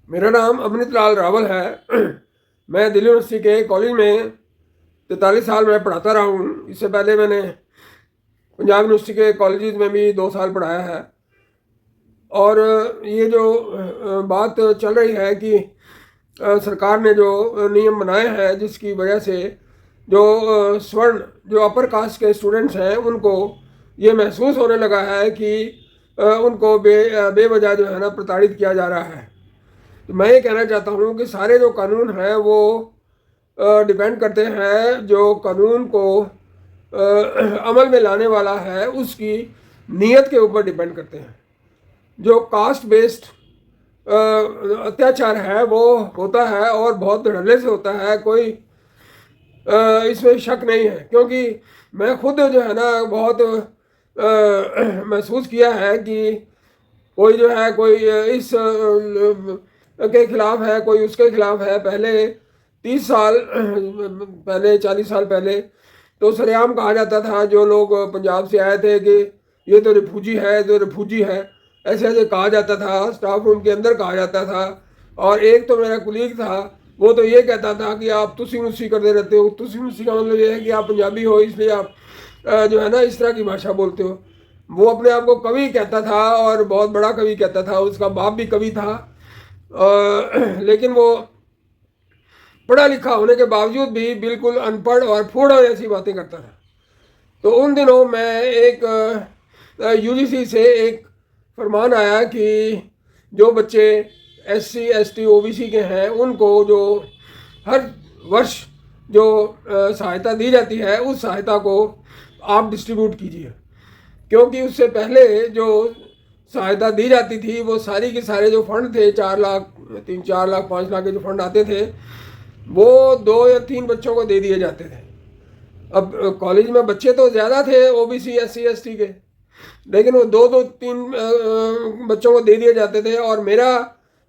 मेरा नाम अमृत लाल रावल है। मैं दिल्ली यूनिवर्सिटी के कॉलेज में 43 साल मैं पढ़ाता रहा हूँ। इससे पहले मैंने पंजाब यूनिवर्सिटी के कॉलेज में भी 2 साल पढ़ाया है। और ये जो बात चल रही है कि सरकार ने जो नियम बनाए हैं जिसकी वजह से जो स्वर्ण जो अपर कास्ट के स्टूडेंट्स हैं उनको ये महसूस होने लगा है कि उनको बेवजह जो है ना प्रताड़ित किया जा रहा है। तो मैं ये कहना चाहता हूँ कि सारे जो कानून हैं वो डिपेंड करते हैं जो कानून को अमल में लाने वाला है उसकी नीयत के ऊपर डिपेंड करते हैं। जो कास्ट बेस्ड अत्याचार है वो होता है और बहुत धड़ल्ले से होता है, कोई इसमें शक नहीं है। क्योंकि मैं खुद जो है ना बहुत महसूस किया है कि कोई जो है कोई इस के खिलाफ है, कोई उसके खिलाफ है। पहले 30 साल पहले 40 साल पहले तो सरेआम कहा जाता था जो लोग पंजाब से आए थे कि ये तो रिफ्यूजी है, तो रिफ्यूजी है, ऐसे ऐसे कहा जाता था। स्टाफ रूम के अंदर कहा जाता था। और एक तो मेरा कुलीग था, वो तो ये कहता था कि आप तुसी मुसी करते रहते हो। तुसी मुसी का मतलब ये है कि आप पंजाबी हो इसलिए आप जो है ना इस तरह की भाषा बोलते हो। वो अपने आप को कवि कहता था और बहुत बड़ा कवि कहता था। उसका बाप भी कवि था, लेकिन वो पढ़ा लिखा होने के बावजूद भी बिल्कुल अनपढ़ और फूहड़ ऐसी बातें करता था। तो उन दिनों मैं एक यूजीसी से एक फरमान आया कि जो बच्चे एससी एसटी ओबीसी के हैं उनको जो हर वर्ष जो सहायता दी जाती है उस सहायता को आप डिस्ट्रीब्यूट कीजिए। क्योंकि उससे पहले जो सहायता दी जाती थी वो सारी के सारे जो फंड थे 4 लाख 4 लाख 5 लाख के जो फंड आते थे वो 2 या 3 बच्चों को दे दिए जाते थे। अब कॉलेज में बच्चे तो ज़्यादा थे ओबीसी एससी एसटी के, लेकिन वो 2 2 3 बच्चों को दे दिए जाते थे। और मेरा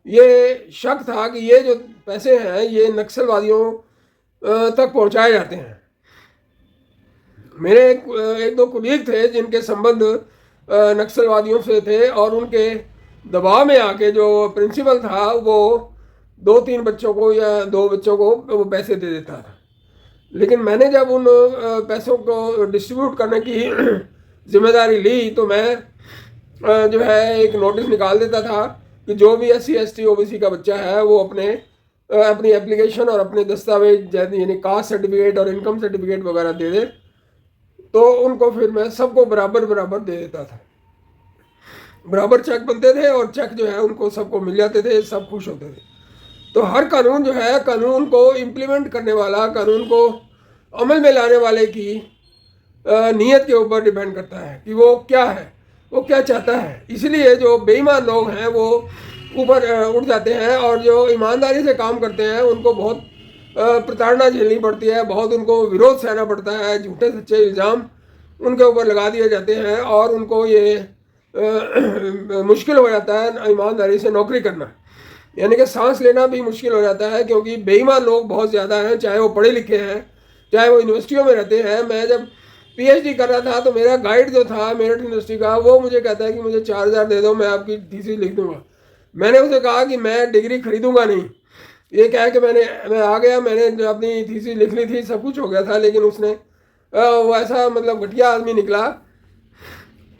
ये शक था कि ये जो पैसे हैं ये नक्सलवादियों तक पहुंचाए जाते हैं। मेरे एक दो कुलीग थे जिनके संबंध नक्सलवादियों से थे और उनके दबाव में आके जो प्रिंसिपल था वो 2 3 बच्चों को या 2 बच्चों को वो पैसे दे देता था। लेकिन मैंने जब उन पैसों को डिस्ट्रीब्यूट करने की जिम्मेदारी ली तो मैं जो है एक नोटिस निकाल देता था कि जो भी एससी एसटी ओबीसी का बच्चा है वो अपनी एप्लीकेशन और अपने दस्तावेज यानी कास्ट सर्टिफिकेट और इनकम सर्टिफिकेट वगैरह दे दे। तो उनको फिर मैं सबको बराबर बराबर दे देता था। बराबर चेक बनते थे और चेक जो है उनको सबको मिल जाते थे, सब खुश होते थे। तो हर कानून जो है कानून को इम्प्लीमेंट करने वाला, कानून को अमल में लाने वाले की नीयत के ऊपर डिपेंड करता है कि वो क्या है, वो क्या चाहता है। इसलिए जो बेईमान लोग हैं वो ऊपर उठ जाते हैं और जो ईमानदारी से काम करते हैं उनको बहुत प्रताड़ना झेलनी पड़ती है, बहुत उनको विरोध सहना पड़ता है। झूठे सच्चे इल्ज़ाम उनके ऊपर लगा दिए जाते हैं और उनको ये मुश्किल हो जाता है ईमानदारी से नौकरी करना, यानी कि सांस लेना भी मुश्किल हो जाता है। क्योंकि बेईमान लोग बहुत ज़्यादा हैं, चाहे वो पढ़े लिखे हैं, चाहे वो यूनिवर्सिटियों में रहते हैं। मैं जब पीएचडी कर रहा था तो मेरा गाइड जो था मेरठ यूनिवर्सिटी का वो मुझे कहता है कि मुझे 4000 दे दो, मैं आपकी थीसिस लिख दूंगा। मैंने उसे कहा कि मैं डिग्री खरीदूंगा नहीं। ये कह के मैं आ गया, मैंने अपनी थीसिस लिख ली थी, सब कुछ हो गया था। लेकिन उसने वो ऐसा मतलब घटिया आदमी निकला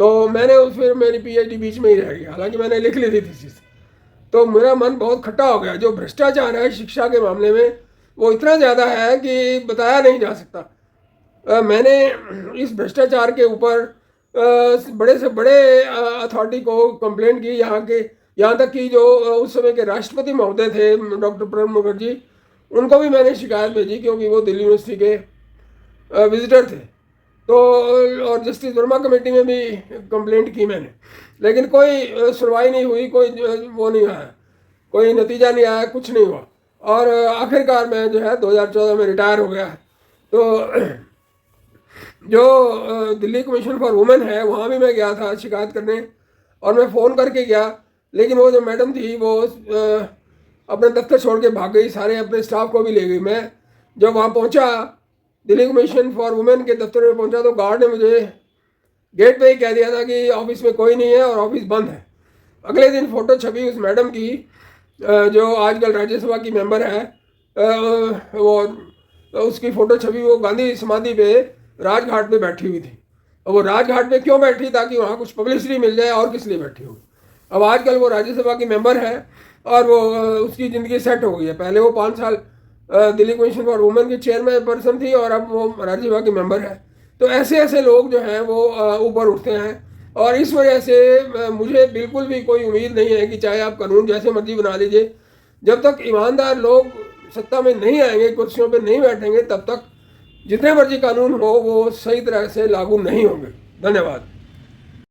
तो मैंने फिर मेरी पीएचडी बीच में ही रह गई, हालांकि मैंने लिख ली थी थीसिस। तो मेरा मन बहुत खट्टा हो गया। जो भ्रष्टाचार है शिक्षा के मामले में वो इतना ज़्यादा है कि बताया नहीं जा सकता। मैंने इस भ्रष्टाचार के ऊपर बड़े से बड़े अथॉरिटी को कंप्लेंट की, यहाँ तक कि जो उस समय के राष्ट्रपति महोदय थे डॉक्टर प्रणब मुखर्जी, उनको भी मैंने शिकायत भेजी क्योंकि वो दिल्ली यूनिवर्सिटी के विजिटर थे। तो और जस्टिस वर्मा कमेटी में भी कंप्लेंट की मैंने, लेकिन कोई सुनवाई नहीं हुई, कोई वो नहीं आया, कोई नतीजा नहीं आया, कुछ नहीं हुआ। और आखिरकार मैं जो है 2014 में रिटायर हो गया। तो जो दिल्ली कमीशन फॉर वुमेन है वहाँ भी मैं गया था शिकायत करने और मैं फ़ोन करके गया, लेकिन वो जो मैडम थी वो अपने दफ्तर छोड़ के भाग गई, सारे अपने स्टाफ को भी ले गई। मैं जब वहाँ पहुँचा दिल्ली कमीशन फॉर वुमेन के दफ्तर में पहुँचा तो गार्ड ने मुझे गेट पे ही कह दिया था कि ऑफिस में कोई नहीं है और ऑफिस बंद है। अगले दिन फ़ोटो छपी उस मैडम की जो आजकल राज्यसभा की मेंबर है, वो उसकी फ़ोटो छवि वो गांधी समाधि पे राजघाट पे बैठी हुई थी। और वो राजघाट पे क्यों बैठी, ताकि वहाँ कुछ पब्लिसिटी मिल जाए, और किस लिए बैठी हो। अब आजकल वो राज्यसभा की मेंबर है और वो उसकी ज़िंदगी सेट हो गई है। पहले वो 5 साल दिल्ली कमीशन फॉर वुमेन की चेयरमैन पर्सन थी और अब वो राज्यसभा की मेंबर है। तो ऐसे ऐसे लोग जो हैं वो ऊपर उठते हैं, और इस वजह से मुझे बिल्कुल भी कोई उम्मीद नहीं है कि चाहे आप कानून जैसे मर्जी बना लीजिए, जब तक ईमानदार लोग सत्ता में नहीं आएंगे, कुर्सियों पे नहीं बैठेंगे, तब तक जितने मर्जी कानून हो वो सही तरह से लागू नहीं होंगे। धन्यवाद।